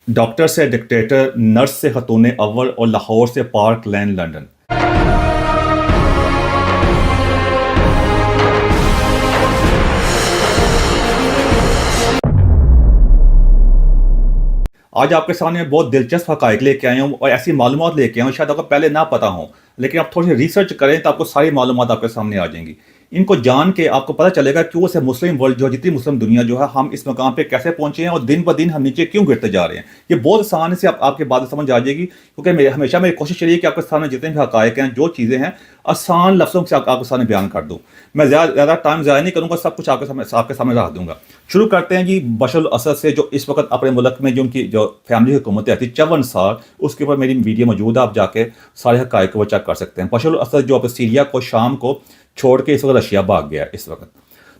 Doctor से dictator, nurse से खतून अव्वल और लाहौर से पार्क लैन लंदन। आज आपके सामने बहुत दिलचस्प हक़ाइक़ लेके आया हूँ और ऐसी मालूमात लेके आया हूँ शायद आपको पहले ना पता हो, लेकिन आप थोड़ी सी रिसर्च करें तो आपको सारी मालूमात आपके सामने आ जाएंगी। इनको जान के आपको पता चलेगा क्यों से मुस्लिम वर्ल्ड जो जितनी मुस्लिम दुनिया जो है हम इस मकाम पे कैसे पहुंचे हैं और दिन ब दिन हम नीचे क्यों गिरते जा रहे हैं। ये बहुत आसान से आपके बात समझ आ जाएगी, क्योंकि हमेशा मेरी कोशिश रही है कि आपके सामने जितने भी हक़ाइक़ हैं, जो चीज़ें हैं, आसान लफ्ज़ों से आपके सामने बयान कर दूँ। मैं ज़्यादा टाइम ज़ाया नहीं करूँगा, सब कुछ आपके सामने रख दूँगा। शुरू करते हैं जी बशर अल असद से, जो इस वक्त अपने मुल्क में जो उनकी जो फैमिली हुकूमत रहती 54 साल, उसके ऊपर मेरी वीडियो मौजूद है, आप जाके सारे हक़ाइक़ को चेक कर सकते हैं। बशर अल असद जो अपने सीरिया को, शाम को छोड़ के इस वक्त रशिया भाग गया इस वक्त।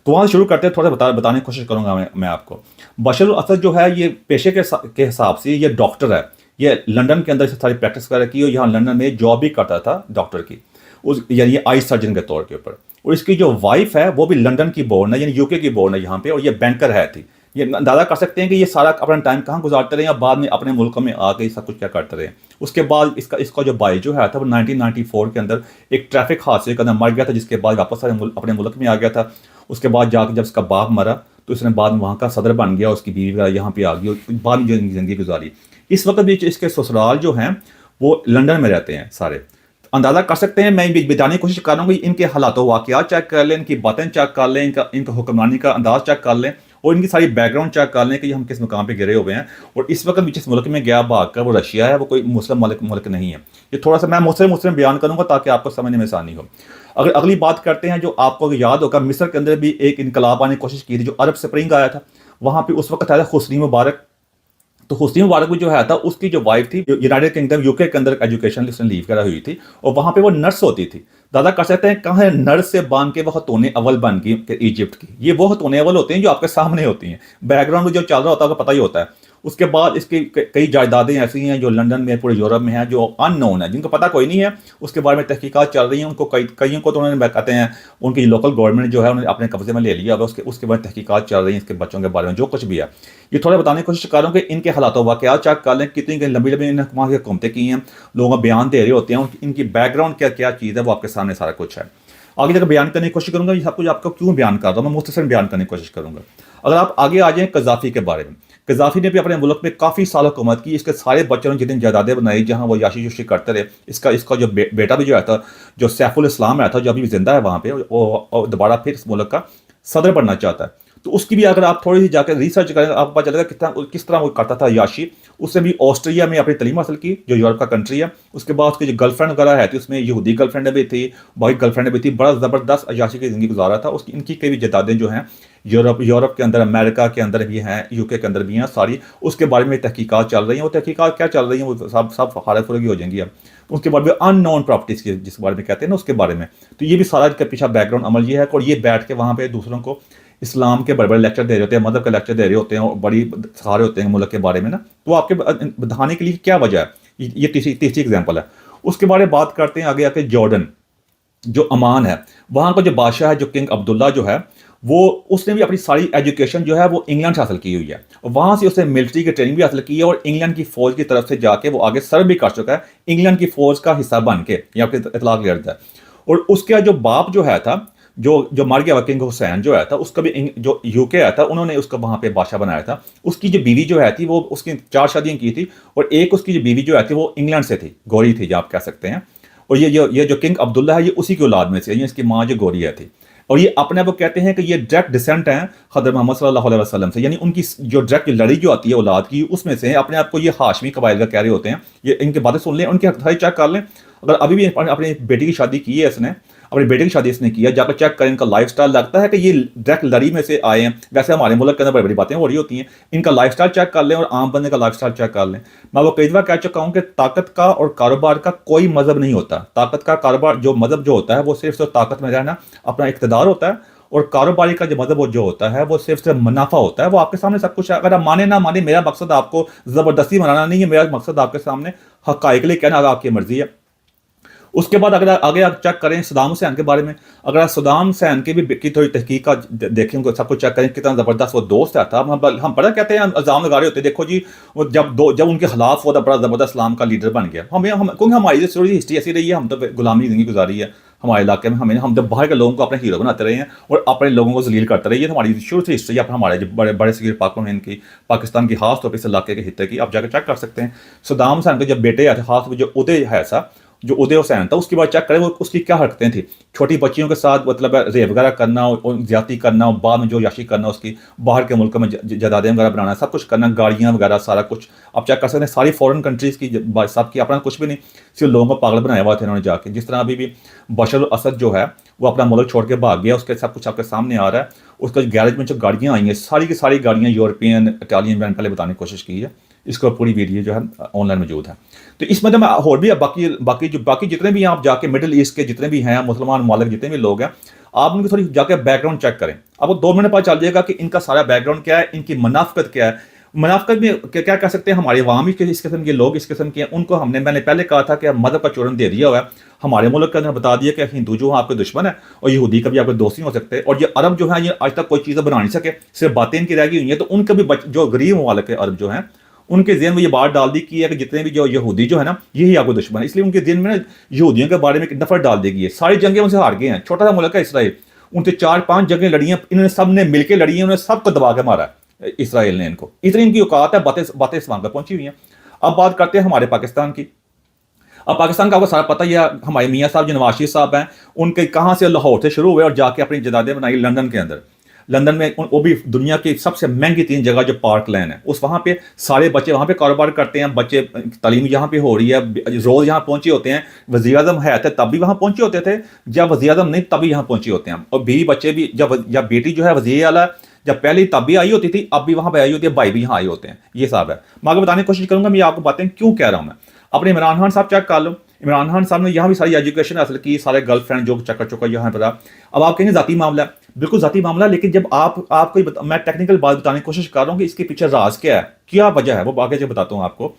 तो वहाँ शुरू करते हैं, थोड़ा बताने की कोशिश करूँगा मैं आपको। बशर अल असद जो है ये पेशे के हिसाब से ये डॉक्टर है। ये लंदन के अंदर से सारी प्रैक्टिस कर रखी है और यहाँ लंदन में जॉब भी करता था डॉक्टर की, उस यानी आई सर्जन के तौर के ऊपर। और इसकी जो वाइफ है वो भी लंदन की बोर्न है, यानी यूके की बोर्न है यहाँ पे, और ये बैंकर है थी। ये अंदाज़ा कर सकते हैं कि ये सारा अपना टाइम कहाँ गुजारते रहे या बाद में अपने मुल्क में आके सब कुछ क्या करते रहे। उसके बाद इसका जो भाई जो है था वो 1994 के अंदर एक ट्रैफिक हादसे के अंदर मर गया था, जिसके बाद वापस अपने मुल्क में आ गया था। उसके बाद जाकर जब इसका बाप मरा तो इसने बाद में वहाँ का सदर बन गया, उसकी बीवी वगैरह यहाँ पे आ गई और बाद में ज़िंदगी गुजारी। इस वक्त भी इसके ससुराल जो हैं वो लंदन में रहते हैं सारे। अंदाज़ा कर सकते हैं, मैं बताने की कोशिश कर रहा हूँ कि इनके हालात वाक़यात चेक कर लें, इनकी बातें चेक कर लें, इनका हुक्मरानी का अंदाज़ चेक कर लें और इनकी सारी बैकग्राउंड चेक कर लें कि हम किस मुकाम पे गिरे हुए हैं। और इस वक्त जिस मुल्क में गया भाग कर वो रशिया है, वो कोई मुस्लिम मुल्क नहीं है। ये थोड़ा सा मैं मुस्लिम बयान करूँगा ताकि आपको समझने में आसानी हो। अगर अगली बात करते हैं, जो आपको याद होगा मिस्र के अंदर भी एक इनकलाब आने की कोशिश की थी, जो अरब स्प्रिंग आया था। वहाँ पर उस वक्त आया था हुस्नी मुबारक। तो हुस्नी मुबारक भी जो है था, उसकी जो वाइफ थी यूनाइटेड किंगडम यूके के अंदर एजुकेशन उसने लीव करा हुई थी और वहाँ पे वो नर्स होती थी। दादा कर सकते हैं कहाँ है, नर्स से बांध के वो खतून अव्वल बन गई इजिप्ट की। ये वो खतून अव्वल होते हैं जो आपके सामने होती हैं, बैकग्राउंड में जो चल रहा होता है आपको पता ही होता है। उसके बाद इसकी कई जायदादें ऐसी हैं जो लंदन में, पूरे यूरोप में हैं, जो अननोन है, जिनको पता कोई नहीं है। उसके बारे में तहकीकात चल रही हैं। उनको कईयों को तो उन्होंने कहते हैं उनकी लोकल गवर्नमेंट जो है उन्होंने अपने कब्जे में ले लिया। अब उसके बाद तहकीकात चल रही हैं इसके बच्चों के बारे में, जो कुछ भी है। ये थोड़ा बताने की कोशिश कर रहा हूँ कि इनके हालात वाक़यात चेक कर लें, कितनी लंबी लंबी वहाँ की हुकूमतें की हैं, लोग बयान दे रहे होते हैं, इनकी बैकग्राउंड क्या क्या चीज़ है वो आपके सामने सारा कुछ है। आगे तक बयान करने की कोशिश करूँगा, ये सब कुछ आपको क्यों बयान कर रहा हूँ, मैं मुख्तसर बयान करने की कोशिश करूँगा। अगर आप आगे आ जाएँ कज़ाफ़ी के बारे में, कज़ाफ़ी ने भी अपने मुल्क में काफ़ी साल हुकूमत की। इसके सारे बच्चों ने जितनी जायदादें बनाई जहाँ वो याशी युशी करते रहे। इसका जो बेटा भी जो है था, जो सैफुल इस्लाम है था, जो अभी जिंदा है वहाँ पे, और दोबारा फिर इस मुल्क का सदर बनना चाहता है। तो उसकी भी अगर आप थोड़ी सी जाकर रिसर्च करें आपको पता चलेगा किस तरह वो करता था याशी। उसने भी ऑस्ट्रिया में अपनी तलीम हासिल की, जो यूरोप का कंट्री है। उसके बाद उसकी जो गर्लफ्रेंड वगैरह है थी, उसमें यहूदी गर्लफ्रेंड भी थी, वाइट गर्लफ्रेंड भी थी। बड़ा ज़बरदस्त याशी की ज़िंदगी गुजारा था। इनकी कई भी जायदादें जो हैं यूरोप के अंदर, अमेरिका के अंदर भी हैं, यूके के अंदर भी हैं सारी। उसके बारे में तहकीकात चल रही हैं। वो तहकीकात क्या चल रही हैं वो सब हालत फुरगी हो जाएंगी अब। उसके बाद में अननोन प्रॉपर्टीज़ की जिस बारे में कहते हैं ना, उसके बारे में। तो ये भी सारा इसका पीछा बैकग्राउंड अमल ये है। और ये बैठ के वहाँ पर दूसरों को इस्लाम के बड़े बड़े लेक्चर दे रहे होते हैं, मदद के लेक्चर दे रहे होते हैं और बड़ी सारे होते हैं मुल्क के बारे में ना। तो आपके बताने के लिए क्या वजह है, ये तीसरी एग्जाम्पल है। उसके बारे में बात करते हैं आगे आके जॉर्डन, जो अमान है, वहाँ का जो बादशाह है, जो किंग अब्दुल्ला जो है, वो उसने भी अपनी सारी एजुकेशन जो है वो इंग्लैंड से हासिल की हुई है। और वहाँ से उसने मिलिट्री की ट्रेनिंग भी हासिल की है और इंग्लैंड की फ़ौज की तरफ से जाके वो आगे सर्व भी कर चुका है, इंग्लैंड की फ़ौज का हिस्सा बन के, ये आपके इतलाक ले रहा है। और उसका जो बाप जो है था, जो मर गया, किंग हुसैन जो है था, उसका भी जो यूके आया था, उन्होंने उसको वहाँ पे बादशाह बनाया था। उसकी जो बीवी जो है थी, वो उसकी 4 शादियाँ की थी और एक उसकी जो बीवी जो है थी वो इंग्लैंड से थी, गोरी थी जो आप कह सकते हैं। और ये जो किंग अब्दुल्ला है, ये उसी की औलाद में से, ये इसकी माँ जो गोरिया थी। और ये अपने आप को कहते हैं कि ये डायरेक्ट डिसेंट हैं हज़रत मोहम्मद सल्लल्लाहु अलैहि वसल्लम से, यानी उनकी जो डायरेक्ट लड़ी जो आती है औलाद की, उसमें से अपने आप को ये हाशमी कबाइल का कह रहे होते हैं। ये इनकी बातें सुन लें, उनके सारी चेक कर लें। अगर अभी भी अपनी बेटी की शादी की है इसने, अपने बेटे की शादी इसने किया, जाकर चेक करें इनका लाइफस्टाइल। लगता है कि ये डायरेक्ट लड़ी में से आए हैं। वैसे हमारे मुल्क के अंदर बड़ी बड़ी बातें हो रही होती हैं। इनका लाइफस्टाइल चेक कर लें और आम बंदे का लाइफस्टाइल चेक कर लें। मैं वो कई दफ़ा कह चुका हूँ कि ताकत का और कारोबार का कोई मज़हब नहीं होता। ताकत का कारोबार जो मज़हब जो होता है वो सिर्फ ताकत में रहना, अपना इक़्तिदार होता है। और कारोबारी का जो मज़हब जो होता है वो सिर्फ मुनाफा होता है। वो आपके सामने सब कुछ है। अगर आप माने ना माने, मेरा मकसद आपको ज़बरदस्ती बनाना नहीं है, मेरा मकसद आपके सामने हक़ाइक़ लिए कहना, आपकी मर्ज़ी है। उसके बाद अगर आगे आप चेक करें सदाम हुसैन के बारे में, अगर आप सदाम हुसैन की भी की थोड़ी तहकीक का देखें, उनको सब कुछ चेक करें कितना ज़बरदस्त वो दोस्त था। हम बड़ा कहते हैं, इल्ज़ाम लगा रहे होते हैं, देखो जी वो जब उनके खिलाफ वो बड़ा ज़बरदस्त इस्लाम का लीडर बन गया। क्योंकि हमारी जो हिस्ट्री ऐसी रही है, हम तो गुलामी ज़िंदगी गुजारी है हमारे इलाके में, हम जब बाहर के लोगों को अपने हीरो बनाते रहे हैं और अपने लोगों को जलील करते रहे हैं। हमारी शुरू से हिस्ट्री है हमारे जो बड़े बड़े सगीर पाकों में इनकी, पाकिस्तान की खास तौर पर इस इलाके के हिस्से की आप जाकर चेक कर सकते हैं। सदाम हुसैन के जब बेटे आए थे, खास तौर पर जो उदय है सा, जो उदय हुसैन था, उसकी बात चेक करें वो उसकी क्या हरकतें थी। छोटी बच्चियों के साथ मतलब रेप वगैरह करना और ज्यादती करना, और बाद में जो याशी करना, उसकी बाहर के मुल्कों में जदादें वगैरह बनाना, सब कुछ करना, गाड़ियाँ वगैरह सारा कुछ आप चेक कर सकते हैं। सारी फॉरेन कंट्रीज़ की सब की, अपना कुछ भी नहीं, सिर्फ लोगों को पागल बनाया हुआ था इन्होंने जाके। जिस तरह अभी भी बशर अल असद जो है वो अपना मुल्क छोड़ के भाग गया, उसके सब कुछ आपके सामने आ रहा है। उसका गैरेज में जो गाड़ियाँ आई हैं, सारी की सारी गाड़ियाँ यूरोपियन, इटालियन, मैंने पहले बताने की कोशिश की है, इसका पूरी वीडियो जो है ऑनलाइन मौजूद है। तो इसमें तो मैं और भी बाकी जितने भी आप जाके मिडिल ईस्ट के जितने भी हैं मुसलमान मालिक, जितने भी लोग हैं, आप उनकी थोड़ी जाके बैकग्राउंड चेक करें, आपको 2 मिनट पता चल जाएगा कि इनका सारा बैकग्राउंड क्या है, इनकी मुनाफिकत क्या है। मुनाफिकत में क्या कह सकते हैं, हमारे अवाम इस किस्म के लोग, इस किस्म के हैं, उनको मैंने पहले कहा था कि मदद का चूरन दे दिया हुआ है। हमारे मुल्क के अंदर बता दिया कि हिंदू जो है आपके दुश्मन है और यहूदी कभी आपके दोस्त नहीं हो सकते। और ये अरब जो है ये आज तक कोई चीज़ बना नहीं सके, सिर्फ बातें इनकी रह गई हुई हैं। तो उनके भी जो गरीब ममालिक के अरब जो हैं, उनके ज़हन में ये बात डाल दी की है कि जितने भी जो यहूदी जो है ना, यही आपको दुश्मन है। इसलिए उनके ज़हन में यहूदियों के बारे में नफरत डाल दी गई है। सारी जंगें उनसे हार गए हैं। छोटा सा मुल्क है इसराइल, उनसे 4-5 जंगें लड़ी हैं, इन्होंने सब ने मिलकर लड़ी हैं, उन्होंने सबको दबा के मारा है इसराइल ने इनको। इतनी इनकी औकात है, बातें इस पर पहुंची हुई हैं। अब बात करते हैं हमारे पाकिस्तान की। अब पाकिस्तान का आपको सारा पता ही है, हमारे मियाँ साहब जो नवाज शरीफ साहब हैं, उनके कहाँ से लाहौर से शुरू हुए और जाके अपनी जदादें बनाई लंदन के अंदर। लंदन में वो भी दुनिया की सबसे महंगी 3 जगह जो पार्क लैन है, उस वहाँ पे सारे बच्चे वहाँ पे कारोबार करते हैं, बच्चे तालीम यहाँ पे हो रही है, रोज़ यहाँ पहुँचे होते हैं। वज़ीर आज़म है थे तब भी वहाँ पहुँचे होते थे, जब वज़ीर आज़म नहीं तब भी यहाँ पहुँचे होते हैं। और बीवी बच्चे भी, जब बेटी जो है वज़ीर आला जब पहले तब भी आई होती थी, अब भी वहाँ पर आई होती है, भाई भी यहाँ आए होते हैं। ये साहब है, मैं आपको बताने की कोशिश करूँगा, मैं आपको बातें क्यों कह रहा हूँ। मैं अपने इमरान खान साहब चेक कर लो। इमरान खान साहब ने यहाँ भी सारी एजुकेशन हासिल की, सारे गर्लफ्रेंड जो चक्कर चुका यहाँ पर। अब आप कहेंगे जाती मामला है, बिल्कुल जाती मामला, लेकिन जब आपको मैं टेक्निकल बात बताने की कोशिश कर रहा हूँ कि इसके पीछे राज क्या है, क्या वजह है, वो आगे जो बताता हूँ आपको।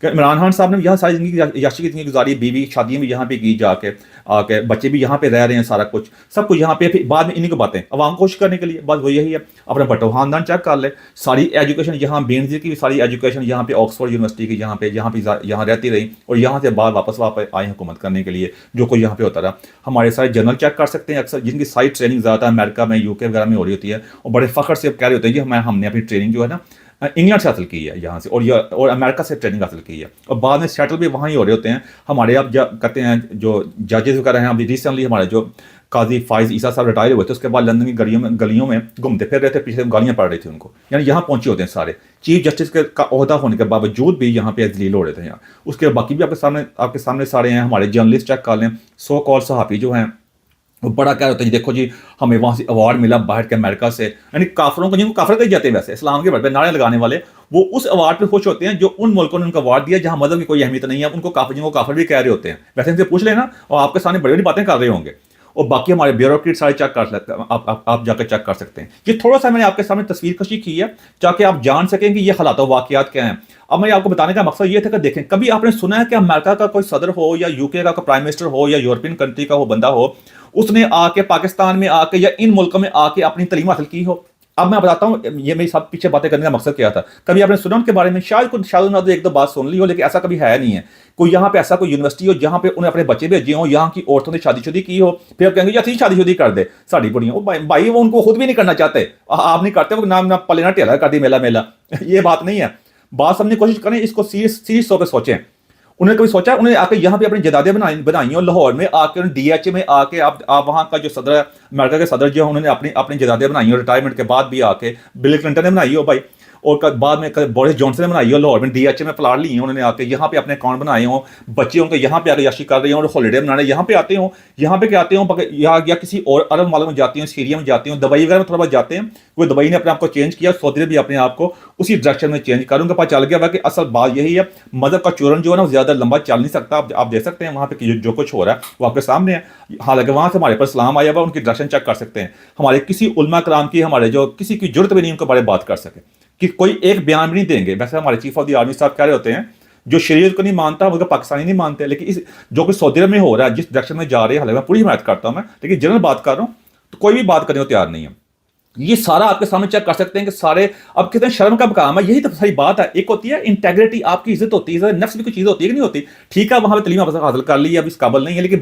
कि इमरान खान साहब ने यहाँ सारी जिंदगी याशी की जिंदगी गुजारी, बीवी शादियाँ भी यहाँ पे की, जाके आके बच्चे भी यहाँ पे रह रहे हैं, सारा कुछ सब कुछ यहाँ पे। फिर बाद में इन्हीं को बातें अवाम कोशिश करने के लिए, बस वो यही है। अपना भट्टो खानदान चेक कर ले, सारी एजुकेशन यहाँ बेनज़ीर की सारी एजुकेशन यहाँ पे ऑक्सफोर्ड यूनिवर्सिटी की यहाँ रहती रही, और यहाँ से बाद वापस आए हुकूमत करने के लिए, जो कोई यहाँ पे होता रहा। हमारे सारे जनरल चेक कर सकते हैं, अक्सर जिनकी सारी ट्रेनिंग ज़्यादा अमेरिका में, यूके वगैरह में हो रही होती है, और बड़े फ़ख्र से कह रहे होते हैं कि हमने अपनी ट्रेनिंग जो है ना इंग्लैंड से हासिल की है यहाँ से, और अमेरिका से ट्रेनिंग हासिल की है, और बाद में सेटल भी वहाँ ही हो रहे होते हैं। हमारे अब कहते हैं जो जजेस वगैरह हैं, अभी रिसेंटली हमारे जो काजी फाइज ईसा साहब रिटायर हुए थे, उसके बाद लंदन की गलियों में घूमते फिर रहे थे, पीछे गालियाँ पड़ रही थी उनको, यानी यहाँ पहुँचे होते हैं सारे। चीफ जस्टिस का ओहदा होने के बावजूद भी यहाँ पे जलील हो रहे थे यहाँ। उसके बाकी भी आपके सामने सारे हैं। हमारे जर्नलिस्ट चेक कर लें, सो कॉल सहाफ़ी जो हैं, वो बड़ा क्या होता है, देखो जी हमें वहाँ से अवार्ड मिला बाहर के अमेरिका से, यानी काफरों को, जिनको काफर कहे जाते हैं वैसे इस्लाम के बारे में नारे लगाने वाले, वो उस अवार्ड पे खुश होते हैं जो उन मुल्कों ने उनको अवार्ड दिया जहाँ मजहब की कोई अहमियत नहीं है, उनको काफर, जिनको काफर भी कह रहे होते हैं। वैसे इनसे पूछ लेना और आपके सामने बड़ी बड़ी बातें कर रहे होंगे। और बाकी हमारे ब्यूरोक्रेट सारे चेक कर सकते हैं, आप जाकर चेक कर सकते हैं। ये थोड़ा सा मैंने आपके सामने तस्वीर कशी की है ताकि आप जान सकें कि ये हालात वाक़यात क्या हैं। अब मैं आपको बताने का मकसद ये था कि देखें, कभी आपने सुना है कि अमेरिका का कोई सदर हो, या यूके का कोई प्राइम मिनिस्टर हो, या यूरोपियन कंट्री का वो बंदा हो, उसने आके पाकिस्तान में आके या इन मुल्कों में आके अपनी तालीम हासिल की हो? अब मैं बताता हूँ ये मेरी सब पीछे बातें करने का मकसद क्या था। कभी आपने सुना उनके बारे में? शायद ना तो एक दो बात सुन ली हो, लेकिन ऐसा कभी है नहीं है। कोई यहाँ पे ऐसा कोई यूनिवर्सिटी हो जहाँ पे उन्हें अपने बच्चे भेजे हो, यहाँ की औरतों ने शादीशुदी की हो, फिर आप कहेंगे यार शादीशुदी कर दे साड़ी बुढ़ियाँ, भाई वो उनको खुद भी नहीं करना चाहते, आप नहीं करते, वो नाम ना पले ना टेला कर दी मेला ये बात नहीं है। बात समझने की कोशिश करें, इसको सीरियस तौर पर सोचें। उन्होंने कभी सोचा, उन्होंने आके यहाँ पे अपनी जदादें बनाई और लाहौर में आके DH में आके आप वहाँ का जो सदर है, अमेरिका के सदर जो है, उन्होंने अपनी जदादें बनाई और रिटायरमेंट के बाद भी आके बिल क्लिंटन ने बनाई हो भाई, और बाद में बोरिस जॉनसन ने बनाई हो, लाहौर में DH में प्लाट ली है उन्होंने, आके यहाँ पे अपने अकाउंट बनाए हों, बच्चे उनके यहाँ पे आके याशी कर रहे हों और हॉलीडे मनाने यहाँ पे आते हों, यहाँ पे क्या आते हों या किसी और अरब मालूम में जाती हूँ, सीरिया में जाती हूँ, दुबई वगैरह में थोड़ा बहुत जाते हैं। वो दुबई ने अपने आप को चेंज किया, सऊदी ने भी अपने आप को उसी डायरेक्शन में चेंज कर, उनका पता चल गया कि असल बात यही है, मजहब का चूरन जो है ना ज़्यादा लंबा चल नहीं सकता। आप देख सकते हैं वहाँ पे जो कुछ हो रहा है वो आपके सामने है। हालांकि वहाँ से हमारे पर इस्लाम आया हुआ, उनकी डायरेक्शन चेक कर सकते हैं। हमारे किसी उलमा कराम की, हमारे जो किसी की जरूरत भी नहीं उनके बारे में बात कर सके, कि कोई एक बयान भी नहीं देंगे। वैसे हमारे चीफ ऑफ द आर्मी साहब कह रहे होते हैं جو شریعت کو نہیں مانتا مگر پاکستانی نہیں مانتے. لیکن اس جو کہ سعودی عرب میں ہو رہا ہے، جس ڈائریکشن میں جا رہے ہیں، حالانکہ میں پوری حمایت کرتا ہوں میں، لیکن جنرل بات کر رہا ہوں تو کوئی بھی بات کرنے کو تیار نہیں ہے. یہ سارا آپ کے سامنے چیک کر سکتے ہیں کہ سارے اب کتنے شرم کا مقام ہے. یہی تو صحیح بات ہے. ایک ہوتی ہے انٹیگریٹی، آپ کی عزت ہوتی ہے، نفس بھی کوئی چیز ہوتی ہے کہ نہیں ہوتی. ٹھیک ہے وہاں پہ تعلیم حاصل کر لی، اب اس قابل نہیں ہے، لیکن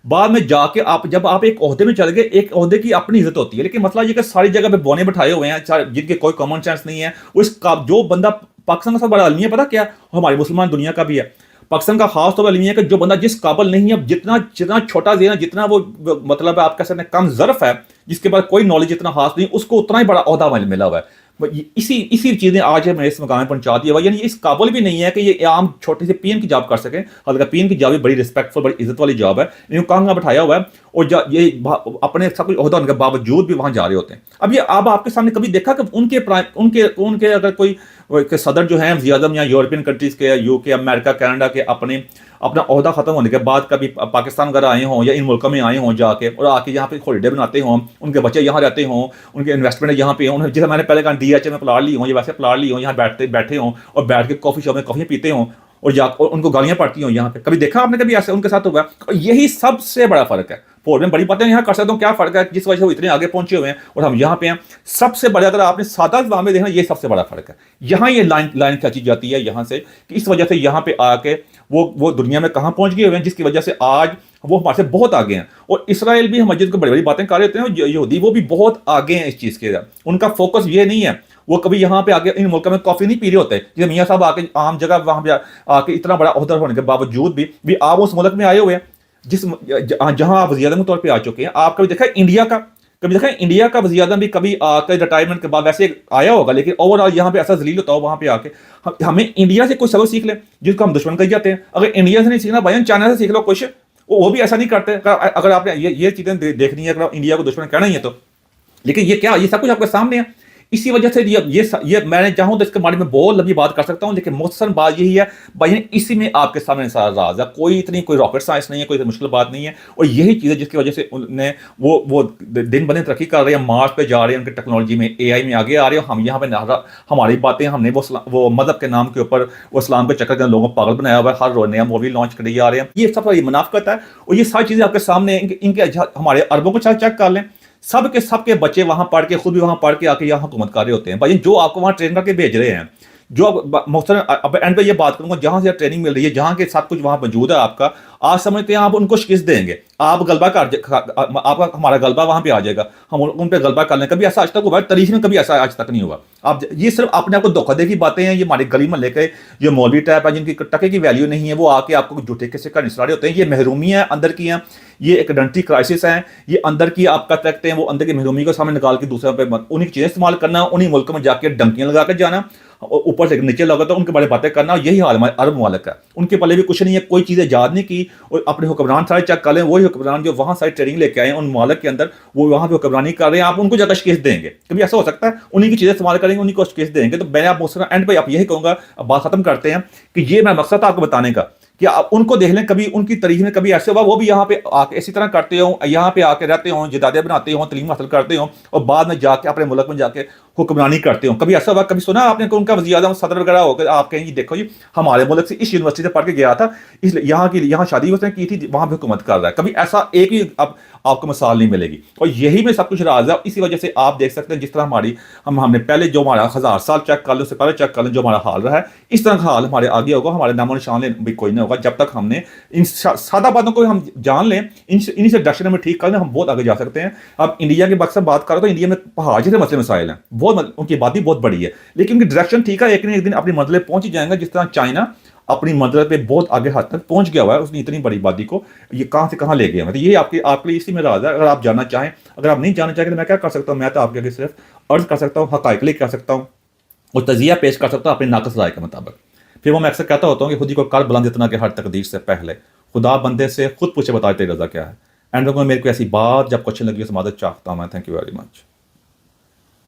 بعد میں جا کے جب آپ ایک عہدے میں چل گئے، ایک عہدے کی اپنی عزت ہوتی ہے. لیکن مسئلہ یہ کہ ساری جگہ پہ بونے بٹھائے ہوئے ہیں جن کے کوئی کامن سینس نہیں ہے. جو بندہ پاکستان کا سب بڑا المیہ پتا کیا، ہماری مسلمان دنیا کا بھی ہے، پاکستان کا خاص طور پر المیہ کہ جو بندہ جس قابل نہیں ہے، جتنا چھوٹا ذہن ہے، جتنا وہ مطلب ہے آپ کہہ سکتے ہیں کم ظرف ہے، جس کے بعد کوئی نالج اتنا خاص نہیں، اس کو اتنا ہی بڑا عہدہ ملا ہوا ہے. اسی چیزیں آج ہمیں اس مقام میں پہنچا دیا ہوا، یعنی اس قابل بھی نہیں ہے کہ یہ عام چھوٹے سے پی ایم کی جاب کر سکیں. حالانکہ پی ایم کی جاب بھی بڑی رسپیکٹفل، بڑی عزت والی جاب ہے، لیکن کہاں بٹھایا ہوا ہے اور یہ اپنے سب کچھ عہدہ ہونے کے باوجود بھی وہاں جا رہے ہوتے ہیں. اب آپ کے سامنے کبھی دیکھا کہ ان کے اگر کوئی صدر جو ہیں وزیر اعظم یا یورپین کنٹریز کے، یو کے، امریکہ، کینیڈا کے، اپنا عہدہ ختم ہونے کے بعد کبھی پاکستان وغیرہ آئے ہوں یا ان ملکوں میں آئے ہوں جا کے، اور آ کے یہاں پہ ہالیڈے بناتے ہوں، ان کے بچے یہاں رہتے ہوں، ان کے انویسٹمنٹ یہاں پہ ہوں، جیسے میں نے پہلے کہا ڈی ایچ اے میں پلاٹ لی ہوں یا ویسے پلاٹ لی ہوں، یہاں بیٹھے ہوں اور بیٹھ کے کافی شاپ میں کافی پیتے ہوں اور ان کو گالیاں پڑتی ہوں یہاں پہ. کبھی دیکھا آپ نے کبھی ایسے ان کے ساتھ ہوا؟ اور یہی سب سے بڑا فرق ہے. فور میں بڑی باتیں یہاں کر سکتا ہوں، کیا فرق ہے جس وجہ سے وہ اتنے آگے پہنچے ہوئے ہیں اور ہم یہاں پہ ہیں. سب سے بڑا، اگر آپ نے سادہ زبان میں دیکھنا، یہ سب سے بڑا فرق ہے. یہاں یہ لائن کھینچی جاتی ہے یہاں سے کہ اس وجہ سے یہاں پہ آ کے وہ دنیا میں کہاں پہنچ گئے ہوئے ہیں، جس کی وجہ سے آج وہ ہمارے سے بہت آگے ہیں. اور اسرائیل بھی ہم جن کو بڑی بڑی باتیں کر رہے ہوتے ہیں، یہودی وہ بھی بہت آگے ہیں اس چیز کے. ان کا فوکس یہ نہیں ہے، وہ کبھی یہاں پہ آگے ان ملکوں میں کافی نہیں پی رہے ہوتے. جیسے میاں صاحب آ کے عام جگہ وہاں پہ آ کے اتنا بڑا عہدہ ہونے کے باوجود بھی آپ اس ملک میں آئے ہوئے ہیں جہاں آپ وزیر اعظم کے طور پہ آ چکے ہیں. آپ کبھی دیکھا انڈیا کا وزیر اعظم بھی کبھی آ کے ریٹائرمنٹ کے بعد ویسے آیا ہوگا، لیکن اوور آل یہاں پہ ایسا ذلیل ہوتا ہو وہاں پہ آ کے. ہمیں انڈیا سے کوئی سبق سیکھ لیں جس کو ہم دشمن کہی جاتے ہیں. اگر انڈیا سے نہیں سیکھنا بھائی چائنا سے سیکھ لو کچھ. وہ بھی ایسا نہیں کرتے. اگر آپ نے یہ چیزیں دیکھنی ہے، اگر انڈیا کو دشمن کہنا ہی ہے تو. لیکن یہ سب کچھ آپ کے سامنے ہے. اسی وجہ سے یہ میں نے چاہوں تو اس کے بارے میں بہت لمبی بات کر سکتا ہوں، لیکن مختصر بات یہی ہے بھائی، اسی میں آپ کے سامنے سارا راز ہے. کوئی راکٹ سائنس نہیں ہے، کوئی مشکل بات نہیں ہے. اور یہی چیز ہے جس کی وجہ سے وہ دن بدن ترقی کر رہے ہیں، مارس پہ جا رہے ہیں، ان کے ٹیکنالوجی میں اے آئی میں آگے آ رہے ہیں. ہم یہاں پہ ہماری باتیں ہم نے وہ مذہب کے نام کے اوپر وہ اسلام کے چکر کے لوگوں کو پاگل بنایا ہوا ہے. ہر روز نیا مووی لانچ کرے جا رہے ہیں. یہ سب یہ منافقت ہے. اور یہ ساری چیزیں آپ کے سامنے ہیں. ان کے ہمارے عربوں کو چیک کر لیں، سب کے بچے وہاں پڑھ کے، خود بھی وہاں پڑھ کے آ کے یہاں حکومت کر رہے ہوتے ہیں. بھائی جو آپ کو وہاں ٹرین کر کے بھیج رہے ہیں، جو محترم اب اینڈ پہ یہ بات کروں گا، جہاں سے ٹریننگ مل رہی ہے، جہاں کے سب کچھ وہاں موجود ہے آپ کا، آج سمجھتے ہیں آپ ان کو شکست دیں گے، آپ ہمارا غلبہ وہاں پہ آ جائے گا، ہم ان پہ غلبہ کر لیں. کبھی ایسا آج تک ہوا ہے تاریخ میں؟ کبھی ایسا آج تک نہیں ہوا. یہ صرف اپنے آپ کو دھوکہ دے کی باتیں ہیں. یہ ہمارے گلی محلے کے جو مولوی ٹائپ ہے، جن کی ٹکے کی ویلیو نہیں ہے، وہ آ کے آپ کو جھوٹے کے سکہ نسلا رہے ہوتے ہیں. یہ محرومی ہے اندر کی ہیں، یہ ایک آئیڈینٹی کرائسس ہے. یہ اندر کی آپ کا رکھتے ہیں، وہ اندر کی محرومی کو سامنے نکال کے دوسرے پہ انہیں چیزیں استعمال کرنا، انہیں ملکوں میں جا کے ڈنکیاں لگا کے جانا، اوپر سے نیچے لگا تو ان کے بارے باتیں کرنا. یہی حال ہمارے عرب ممالک ہے. ان کے پلے بھی کچھ نہیں ہے، کوئی چیز ایجاد نہیں کی. اور اپنے حکمران سارے چیک کر لیں، وہی حکمران جو وہاں ساری ٹریننگ لے کے آئے ہیں ان ممالک کے اندر، وہ وہاں پہ حکمرانی کر رہے ہیں. آپ ان کو جا کے شکست دیں گے؟ کبھی ایسا ہو سکتا ہے؟ انہیں کی چیزیں استعمال کریں گے، انہیں کو شکست دیں گے. تو میں آپ اینڈ پہ آپ یہی کہوں گا، بات ختم کرتے ہیں کہ یہ میں مقصد تھا آپ کو بتانے کا کہ آپ ان کو دیکھ لیں. کبھی ان کی تاریخ میں کبھی ایسے ہوا وہ بھی یہاں پہ آ کے اسی طرح کرتے ہوں، یہاں پہ آ کے رہتے ہوں، جدادیں بناتے ہوں، تعلیم حاصل کرتے ہوں، اور بعد میں جا کے اپنے ملک میں جا کے حکمرانی کرتے ہوں. کبھی ایسا ہوا؟ کبھی سنا آپ نے کہ ان کا وزیر اعظم صدر وغیرہ ہو کے آپ کہیں گے دیکھو جی ہمارے ملک سے اس یونیورسٹی سے پڑھ کے گیا تھا، اس لیے یہاں شادی اس نے کی تھی، وہاں پہ حکومت کر رہا ہے. کبھی ایسا ایک ہی آپ کو مثال نہیں ملے گی. اور یہی میں سب کچھ راز ہے. اسی وجہ سے آپ دیکھ سکتے ہیں جس طرح ہم نے پہلے جو ہمارا 1000 سال چیک کر لیں، اس سے پہلے چیک کر لیں جو ہمارا حال رہا ہے، اس طرح کا حال ہمارے آگے ہوگا. ہمارے نام و نشان بھی کوئی نہیں ہوگا جب تک ہم نے ان سادہ باتوں کو ہم جان لیں، انہی سے ڈائریکشن میں ٹھیک کر لیں، ہم بہت آگے جا سکتے ہیں. اب انڈیا کے بات سے بات کرو تو انڈیا میں پہاڑ جیسے مسئلے مسائل ہیں، بہت ان کی آبادی بہت بڑی ہے، لیکن ان کی ڈائریکشن ٹھیک ہے. ایک نہ ایک دن اپنی منزل پہنچ ہی جائیں گا. جس طرح چائنا اپنی منزل پہ بہت آگے حد تک پہنچ گیا ہوا ہے، اس نے اتنی بڑی آبادی کو یہ کہاں سے کہاں لے گیا ہے. تو یہ آپ کے لیے اسی میں راز ہے. اگر آپ جاننا چاہیں، اگر آپ نہیں جاننا چاہیں تو میں کیا کر سکتا ہوں؟ میں تو آپ کے آگے صرف عرض کر سکتا ہوں، حقائق لے کر سکتا ہوں اور تجزیہ پیش کر سکتا ہوں اپنے ناقص رائے کے مطابق. پھر وہ میں اکثر کہتا ہوتا ہوں کہ خود ہی کو کر بلند اتنا کہ ہر تقدیر سے پہلے خدا بندے سے خود پوچھے بتا تیری رضا کیا ہے. اینڈ میں میرے کو ایسی بات جب کچھ لگی اس مدد چاہتا ہوں میں. Thank you very much.